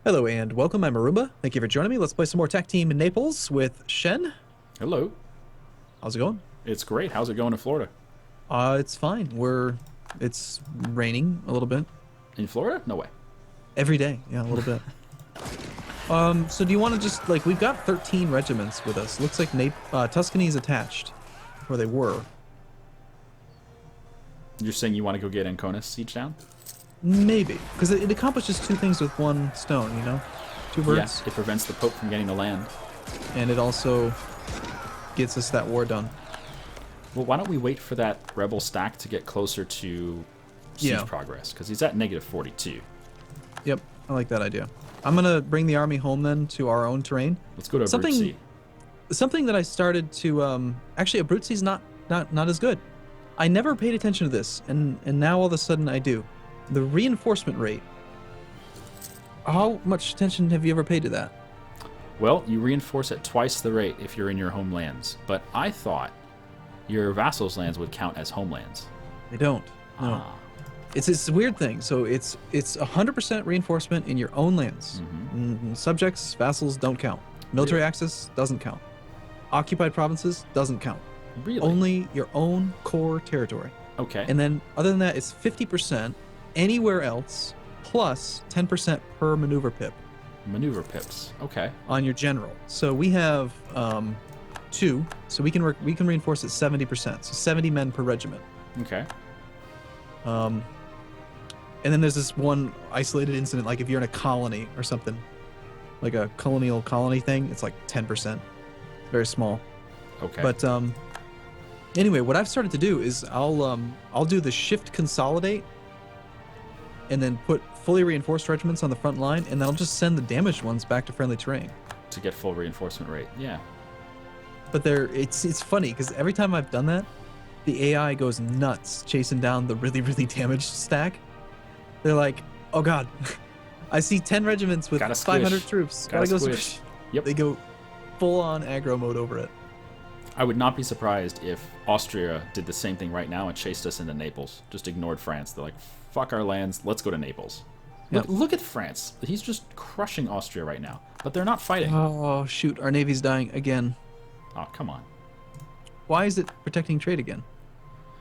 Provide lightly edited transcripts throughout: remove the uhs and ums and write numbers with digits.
Hello and welcome, I'm Arumba. Thank you for joining me. Let's play some more Tac Team in Naples with Shen. Hello. How's it going? It's great. How's it going in Florida? It's fine. It's raining a little bit. In Florida? No way. Every day, yeah, a little bit. So do you want to just, like, we've got 13 regiments with us. Looks like Tuscany's attached, where they were. You're saying you want to go get Ancona's siege down? Maybe, because it accomplishes two things with one stone, you know? Two birds. Yes, it prevents the Pope from getting the land. And it also gets us that war done. Well, why don't we wait for that rebel stack to get closer to siege progress? Because he's at -42. Yep, I like that idea. I'm gonna bring the army home then to our own terrain. Let's go to Abruzzi. Something that I started to actually Abruzzi's not as good. I never paid attention to this, and now all of a sudden I do. The reinforcement rate. How much attention have you ever paid to that? Well, you reinforce at twice the rate if you're in your homelands, but I thought your vassals' lands would count as homelands. They don't. No. It's a weird thing. So it's 100% reinforcement in your own lands. Subjects, vassals don't count. Military access doesn't count. Occupied provinces doesn't count. Really? Only your own core territory. Okay. And then other than that, it's 50% anywhere else plus 10% per maneuver pip. Maneuver pips. Okay. On your general. So we have 2, so we can reinforce at 70%. So 70 men per regiment. Okay. And then there's this one isolated incident, like if you're in a colony or something, like a colonial colony thing, it's like 10%. Very small. Okay. But anyway, what I've started to do is I'll do the shift consolidate and then put fully reinforced regiments on the front line, and then I'll just send the damaged ones back to friendly terrain. To get full reinforcement rate. Yeah. But it's funny because every time I've done that, the AI goes nuts chasing down the really, really damaged stack. They're like, oh god, I see 10 regiments with 500 troops. Gotta go squish. Yep. They go full on aggro mode over it. I would not be surprised if Austria did the same thing right now and chased us into Naples. Just ignored France. They're like, fuck our lands, let's go to Naples. Yep. Look at France. He's just crushing Austria right now. But they're not fighting. Oh, shoot. Our navy's dying again. Oh, come on. Why is it protecting trade again?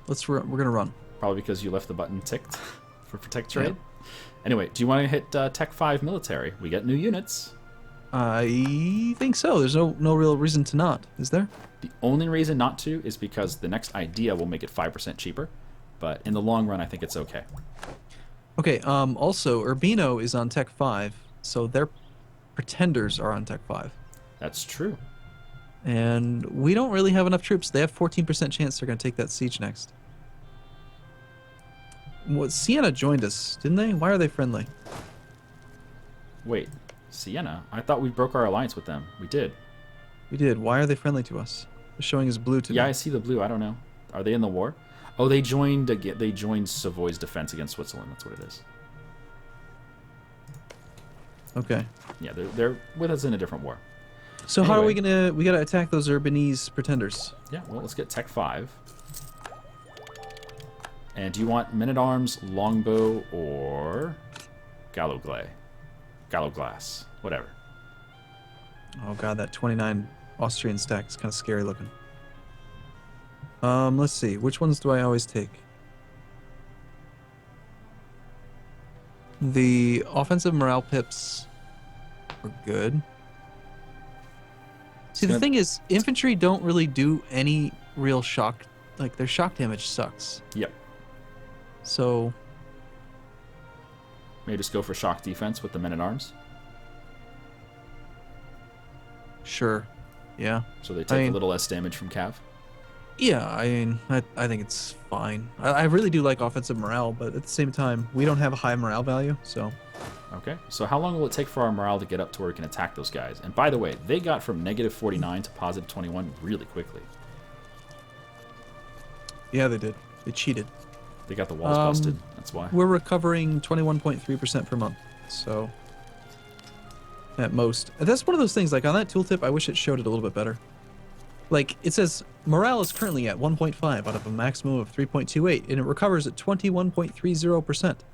We're going to run. Probably because you left the button ticked for protect trade. Yep. Anyway, do you want to hit Tech 5 military? We get new units. I think so. There's no real reason to not, is there? The only reason not to is because the next idea will make it 5% cheaper. But in the long run, I think it's okay. Okay, also, Urbino is on Tech 5, so their pretenders are on Tech 5. That's true. And we don't really have enough troops. They have 14% chance they're going to take that siege next. Well, Siena joined us, didn't they? Why are they friendly? Wait, Siena? I thought we broke our alliance with them. We did. We did. Why are they friendly to us? They're showing us blue to me. Yeah, I see the blue. I don't know. Are they in the war? Oh, they joined Savoy's defense against Switzerland. That's what it is. Okay. Yeah, they're with us in a different war. So anyway, how are we gonna? We gotta attack those Urbanese pretenders. Yeah. Well, let's get Tech 5. And do you want men-at-arms, longbow, or Galloglass? Whatever. Oh god, that 29 Austrian stack is kind of scary looking. Let's see. Which ones do I always take? The offensive morale pips are good. See, the thing is, infantry don't really do any real shock. Like, their shock damage sucks. Yep. So... Maybe just go for shock defense with the men-at-arms. Sure. Yeah. So they take a little less damage from Cav. Yeah, I mean, I think it's fine. I really do like offensive morale, but at the same time, we don't have a high morale value, so... Okay, so how long will it take for our morale to get up to where we can attack those guys? And by the way, they got from -49 to +21 really quickly. Yeah, they did. They cheated. They got the walls busted, that's why. We're recovering 21.3% per month, so... At most. That's one of those things, like, on that tooltip, I wish it showed it a little bit better. Like, it says, morale is currently at 1.5 out of a maximum of 3.28, and it recovers at 21.30%.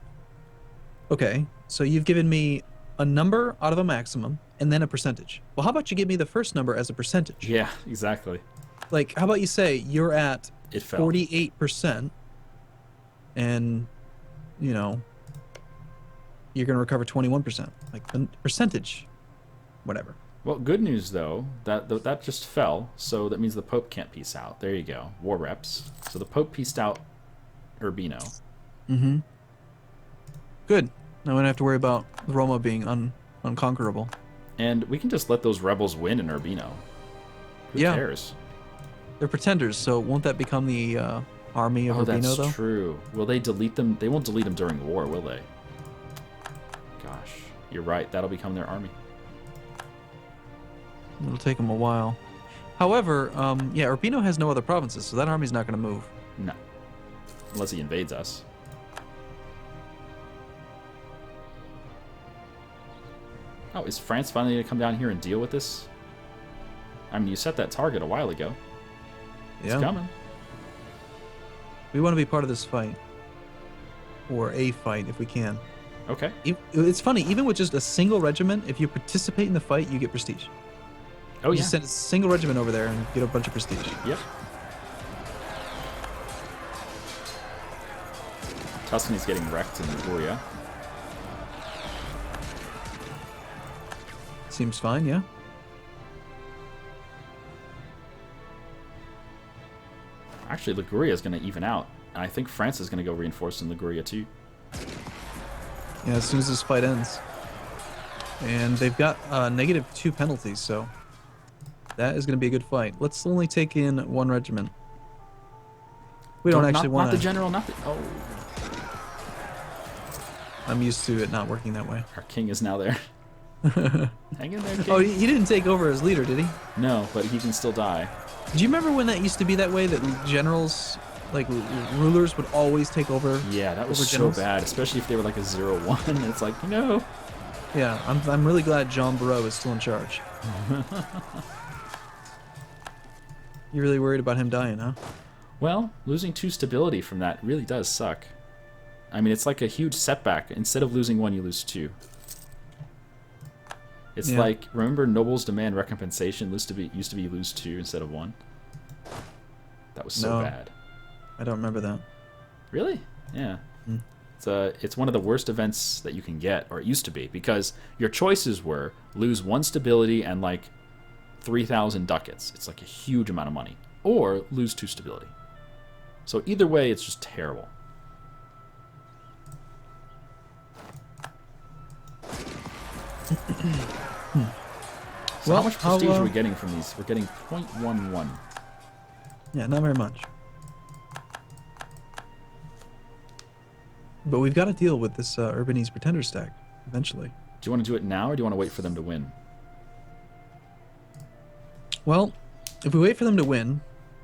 Okay, so you've given me a number out of a maximum and then a percentage. Well, how about you give me the first number as a percentage? Yeah, exactly. Like, how about you say you're at It fell. 48% and, you know, you're going to recover 21%. Like, the percentage, whatever. Well, good news though, that just fell, so that means the Pope can't peace out. There you go. War reps. So the Pope peaced out Urbino. Mm-hmm. Good. Now we don't have to worry about Roma being unconquerable. And we can just let those rebels win in Urbino. Who Yeah. cares? They're pretenders, so won't that become the army of Urbino, though? That's true. Will they delete them? They won't delete them during the war, will they? Gosh, you're right. That'll become their army. It'll take them a while. However, yeah, Urbino has no other provinces, so that army's not going to move. No. Unless he invades us. Oh, is France finally going to come down here and deal with this? I mean, you set that target a while ago. It's Yeah. coming. We want to be part of this fight. Or a fight, if we can. Okay. It's funny, even with just a single regiment, if you participate in the fight, you get prestige. Oh, You yeah. just send a single regiment over there and get a bunch of prestige. Yep. Tuscany's getting wrecked in Liguria. Seems fine, yeah. Actually, Liguria is going to even out. And I think France is going to go reinforce in Liguria too. Yeah, as soon as this fight ends. And they've got -2 penalties, so that is going to be a good fight. Let's only take in one regiment. We don't actually want Not the general, not the... Oh, I'm used to it not working that way. our king is now there. Hang in there, king. Oh, he didn't take over as leader, did he? No, but he can still die. Do you remember when that used to be that way, that generals, like rulers, would always take over? Yeah, that was over so generals? bad, especially if they were like a 0-1. It's like, no. Yeah, I'm really glad Jean Barreau is still in charge. You're really worried about him dying, huh? Well, losing 2 stability from that really does suck. I mean, it's like a huge setback. Instead of losing 1, you lose 2. It's Yeah. like, remember Nobles Demand Recompensation used to be you lose 2 instead of 1? That was so No. bad. I don't remember that. Really? Yeah. Hmm. It's one of the worst events that you can get, or it used to be, because your choices were lose 1 stability and like 3,000 ducats. It's like a huge amount of money. Or lose 2 stability. So either way, it's just terrible. So Well, how much prestige how, are we getting from these? We're getting 0.11. Yeah, not very much. But we've got to deal with this Urbanese pretender stack eventually. Do you want to do it now, or do you want to wait for them to win? Well, if we wait for them to win,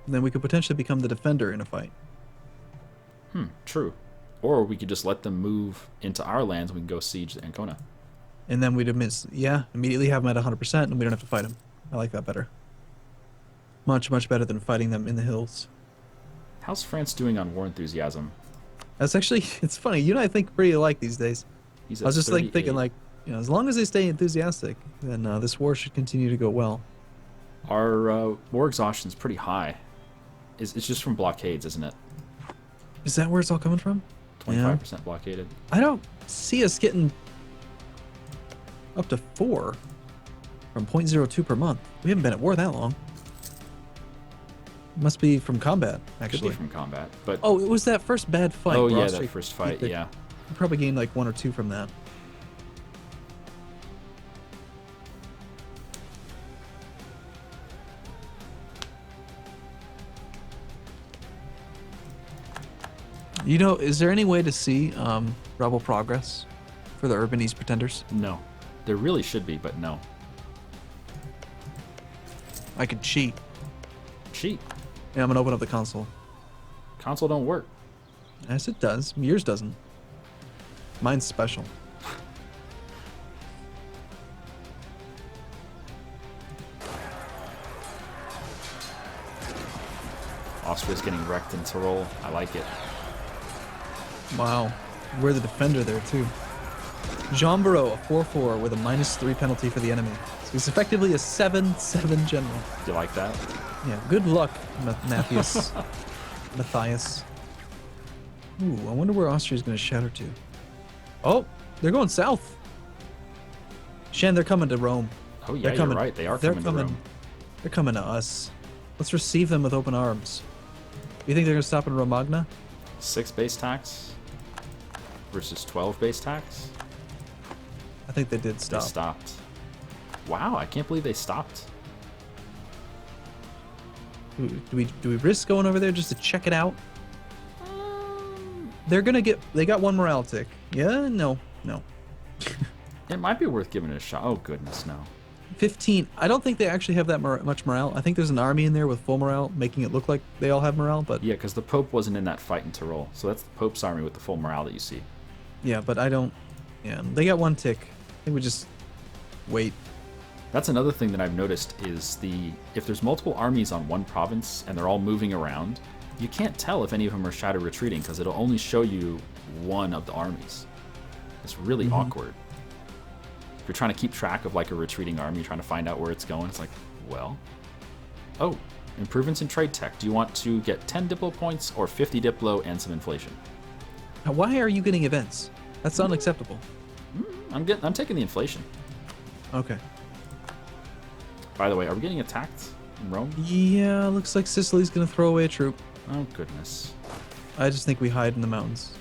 then we could potentially become the defender in a fight. True. Or we could just let them move into our lands and we can go siege Ancona. And then we'd immediately have them at 100% and we don't have to fight them. I like that better. Much, much better than fighting them in the hills. How's France doing on war enthusiasm? That's actually, it's funny. You and I think pretty alike these days. He's I was at just like 38. thinking like, you know, as long as they stay enthusiastic, then this war should continue to go well. Our war exhaustion's pretty high. It's just from blockades, isn't it? Is that where it's all coming from? 25% blockaded. I don't see us getting up to 4 from 0.02 per month. We haven't been at war that long. Must be from combat, Could actually. be from combat, but Oh, it was that first bad fight. oh where yeah, Austria that first fight, beat the- yeah. We probably gained like 1 or 2 from that. You know, is there any way to see rebel progress for the Urbanese pretenders? No, there really should be, but no. I could cheat. Cheat. Yeah, I'm gonna open up the console. Console don't work. Yes, it does. Yours doesn't. Mine's special. Austria's getting wrecked in Tyrol. I like it. Wow. We're the defender there, too. Jean Barreau, a 4/4 with a -3 penalty for the enemy. So he's effectively a 7/7 general. Do you like that? Yeah, good luck, Matthias. Matthias. Ooh, I wonder where Austria's going to shatter to. Oh, they're going south. Shen, they're coming to Rome. Oh yeah, you're right. They are coming to Rome. They're coming to us. Let's receive them with open arms. You think they're going to stop in Romagna? 6 base tax versus 12 base tax. I think they did stop. They stopped. Wow, I can't believe they stopped. Do we risk going over there just to check it out? They're gonna get. They got 1 morale tick. Yeah, no. It might be worth giving it a shot. Oh goodness, no. 15. I don't think they actually have that much morale. I think there's an army in there with full morale, making it look like they all have morale. But yeah, because the Pope wasn't in that fight in Tyrol, so that's the Pope's army with the full morale that you see. Yeah, but I don't. Yeah, they got 1 tick. I think we just wait. That's another thing that I've noticed is if there's multiple armies on one province and they're all moving around, you can't tell if any of them are shadow retreating because it'll only show you one of the armies. It's really awkward. If you're trying to keep track of like a retreating army, trying to find out where it's going, it's like, well, oh, improvements in trade tech. Do you want to get 10 Diplo points or 50 Diplo and some inflation? Now, why are you getting events? That's unacceptable. I'm taking the inflation. Okay. By the way, are we getting attacked in Rome? Yeah, looks like Sicily's gonna throw away a troop. Oh goodness. I just think we hide in the mountains.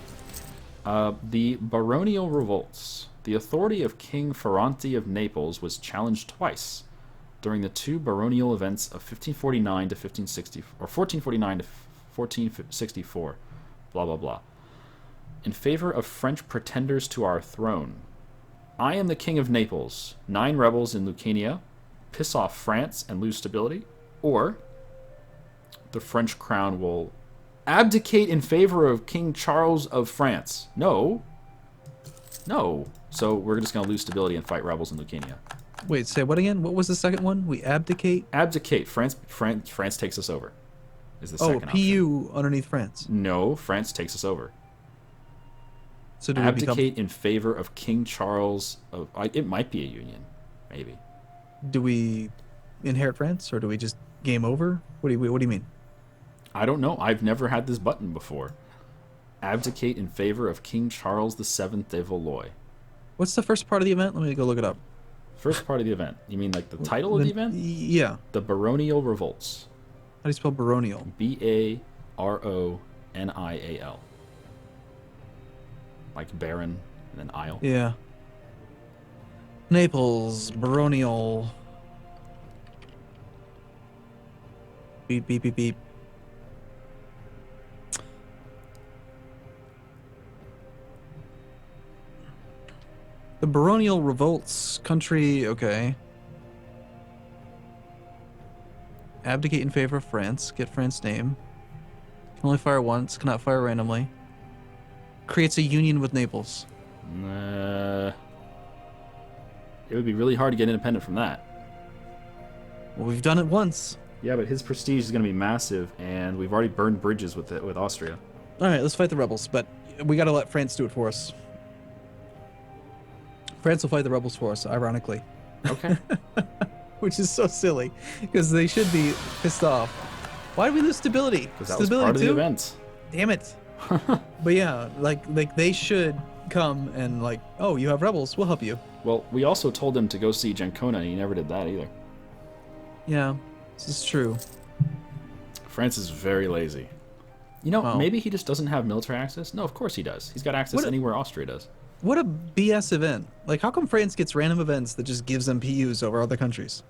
The baronial revolts. The authority of King Ferrante of Naples was challenged twice during the 2 baronial events of 1549 to 1560, or 1449 to 1464, blah blah blah, in favor of French pretenders to our throne. I am the King of Naples. 9 rebels in Lucania. Piss off France and lose stability, or the French crown will abdicate in favor of King Charles of France. No. So we're just going to lose stability and fight rebels in Lucania. Wait, say what again? What was the second one? We abdicate? Abdicate. France takes us over. Is the second option. PU underneath France. No, France takes us over. So do abdicate in favor of King Charles of. It might be a union, maybe. Do we inherit France, or do we just game over? What do you mean? I don't know. I've never had this button before. Abdicate in favor of King Charles VII de Valois. What's the first part of the event? Let me go look it up. First part of the event. You mean like the title of the event? Yeah. The baronial revolts. How do you spell baronial? Baronial. Like baron and then isle. Yeah. Naples, baronial. Beep, beep, beep, beep. The baronial revolts country, okay. Abdicate in favor of France. Get France name. Can only fire once. Cannot fire randomly. Creates a union with Naples. It would be really hard to get independent from that. Well, we've done it once. Yeah, but his prestige is going to be massive, and we've already burned bridges with Austria. All right, let's fight the rebels, but we got to let France do it for us. France will fight the rebels for us, ironically. Okay. Which is so silly, because they should be pissed off. Why did we lose stability? Because that was part of the event. Damn it. But yeah, like they should come and like, oh, you have rebels, we'll help you. Well, we also told him to go see Ancona, and he never did that either. Yeah, this is true. France is very lazy. You know, maybe he just doesn't have military access. No, of course he does. He's got access anywhere Austria does. What a BS event. Like, how come France gets random events that just gives them PUs over other countries?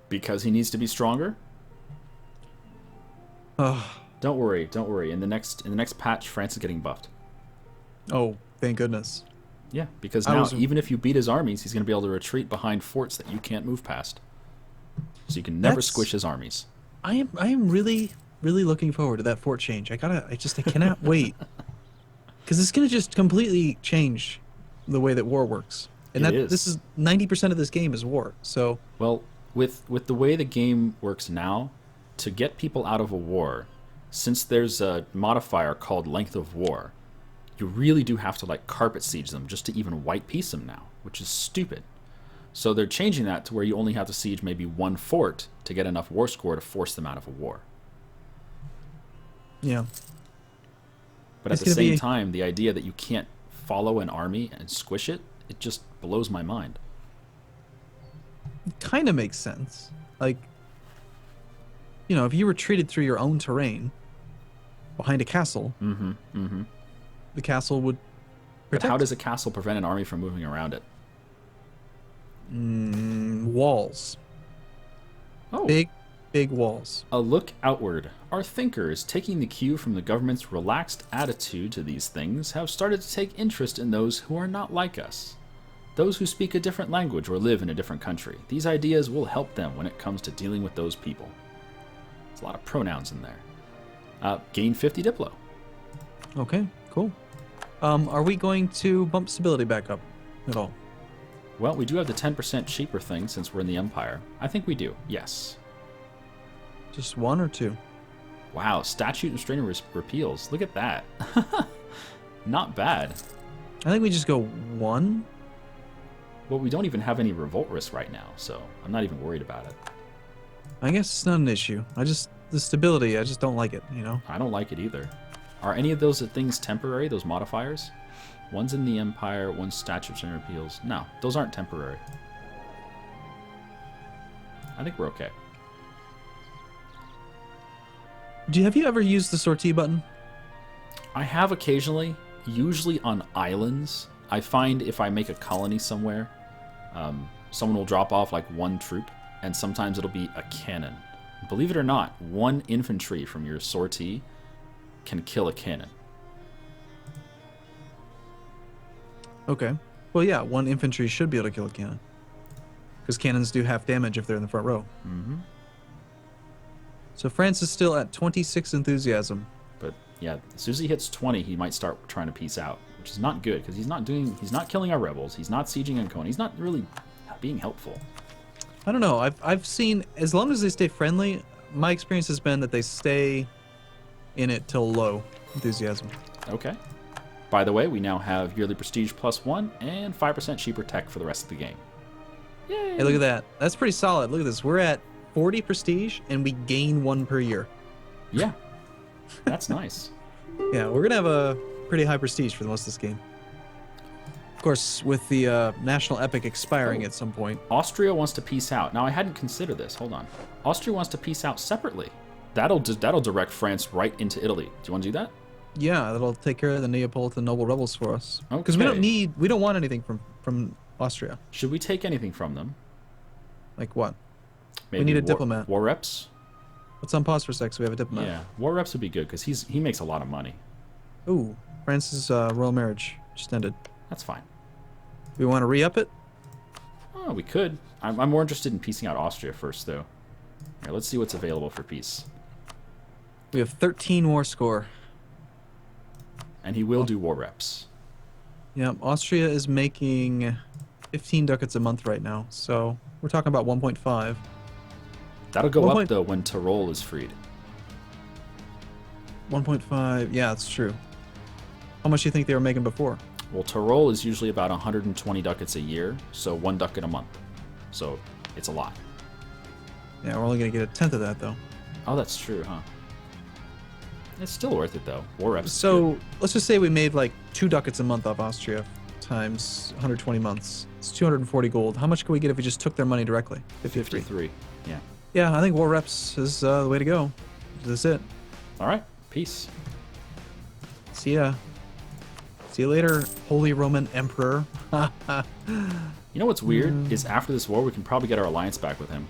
Because he needs to be stronger? Ugh. Don't worry. In the next patch, France is getting buffed. Oh, thank goodness. Yeah, because now, even if you beat his armies, he's going to be able to retreat behind forts that you can't move past. So you can never squish his armies. I am really, really looking forward to that fort change. I cannot wait. Because it's going to just completely change the way that war works. And this is 90% of this game is war. So, well, with the way the game works now, to get people out of a war, since there's a modifier called length of war, you really do have to like carpet siege them just to even white piece them now, which is stupid. So they're changing that to where you only have to siege maybe one fort to get enough war score to force them out of a war. Yeah. But at the same time, the idea that you can't follow an army and squish it, it just blows my mind. It kind of makes sense. Like, you know, if you retreated through your own terrain behind a castle, the castle would protect. But how does a castle prevent an army from moving around it? Walls. Oh. Big walls. A look outward. Our thinkers, taking the cue from the government's relaxed attitude to these things, have started to take interest in those who are not like us. Those who speak a different language or live in a different country. These ideas will help them when it comes to dealing with those people. There's a lot of pronouns in there. Gain 50 Diplo. Okay, cool. Are we going to bump stability back up at all? Well, we do have the 10% cheaper thing since we're in the Empire. I think we do, yes. Just one or two? Wow, statute and strain repeals. Look at that. Not bad. I think we just go one. Well, we don't even have any revolt risk right now, so I'm not even worried about it. I guess it's not an issue. The stability, I just don't like it, you know? I don't like it either. Are any of those things temporary, those modifiers? One's in the Empire, one's statutes and repeals. No, those aren't temporary. I think we're okay. Have you ever used the sortie button? I have occasionally, usually on islands. I find if I make a colony somewhere, someone will drop off like one troop, and sometimes it'll be a cannon. Believe it or not, one infantry from your sortie can kill a cannon. Okay. Well, yeah, one infantry should be able to kill a cannon. Because cannons do half damage if they're in the front row. Mm-hmm. So France is still at 26 enthusiasm. But yeah, as soon as he hits 20, he might start trying to peace out, which is not good because he's not killing our rebels, he's not sieging Ancona, he's not really being helpful. I don't know. I've seen, as long as they stay friendly, my experience has been that they stay in it till low enthusiasm. Okay. By the way, we now have yearly prestige +1 and 5% cheaper tech for the rest of the game. Yay! Hey, look at that. That's pretty solid. Look at this. We're at 40 prestige and we gain 1 per year. Yeah. That's nice. Yeah, we're going to have a pretty high prestige for the most of this game. Of course, with the national epic expiring at some point. Austria wants to peace out. Now, I hadn't considered this. Hold on. Austria wants to peace out separately. That'll direct France right into Italy. Do you want to do that? Yeah, that'll take care of the Neapolitan noble rebels for us. Because Okay. we don't want anything from Austria. Should we take anything from them? Like what? Maybe need a diplomat. War reps? Let's unpause for a sec so we have a diplomat. Yeah, war reps would be good because he makes a lot of money. Ooh, France's royal marriage just ended. That's fine. We want to re-up it? Oh, we could. I'm more interested in piecing out Austria first, though. Here, let's see what's available for peace. We have 13 war score. And he will do war reps. Yeah, Austria is making 15 ducats a month right now, so we're talking about 1.5. That'll go up, though, when Tyrol is freed. 1.5, yeah, that's true. How much do you think they were making before? Well, Tyrol is usually about 120 ducats a year, so 1 ducat a month. So it's a lot. Yeah, we're only going to get a tenth of that, though. Oh, that's true, huh? It's still worth it, though. War reps. So let's just say we made like 2 ducats a month off Austria times 120 months. It's 240 gold. How much could we get if we just took their money directly? 53. Yeah. Yeah, I think war reps is the way to go. That's it. All right. Peace. See ya. See you later, Holy Roman Emperor. You know what's weird is after this war, we can probably get our alliance back with him.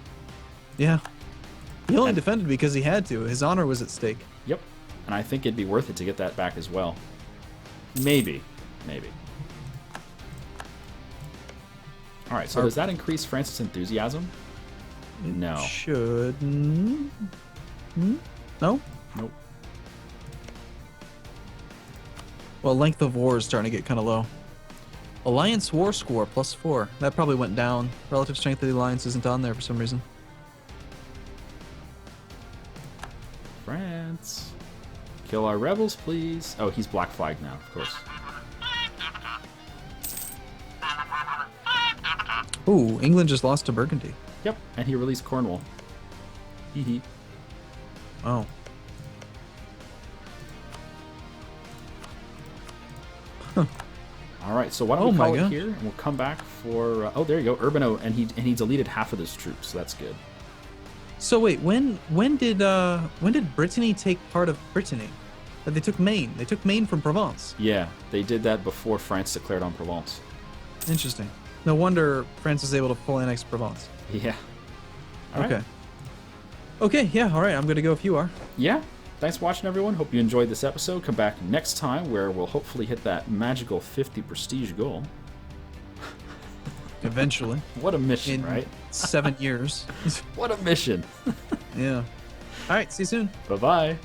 Yeah. He only defended because he had to. His honor was at stake. Yep. And I think it'd be worth it to get that back as well. Maybe. All right, so does that increase France's enthusiasm? No. Should. No? Nope. Well, length of war is starting to get kind of low. Alliance war score +4. That probably went down. Relative strength of the alliance isn't on there for some reason. France. Kill our rebels, please. Oh, he's black flagged now, of course. Ooh, England just lost to Burgundy. Yep, and he released Cornwall. Hee hee. Oh. All right, so why don't Oh we my call it gosh. here, and we'll come back for. Oh, there you go, Urbano, and he deleted half of his troops, so that's good. So wait, when did Brittany take part of Brittany? They took Maine. They took Maine from Provence. Yeah, they did that before France declared on Provence. Interesting. No wonder France was able to full annex Provence. Yeah. All right. Okay. Okay, yeah, all right. I'm going to go if you are. Yeah. Thanks for watching, everyone. Hope you enjoyed this episode. Come back next time where we'll hopefully hit that magical 50 prestige goal. Eventually. What a mission, In right? 7 years. What a mission. Yeah. All right, see you soon. Bye-bye.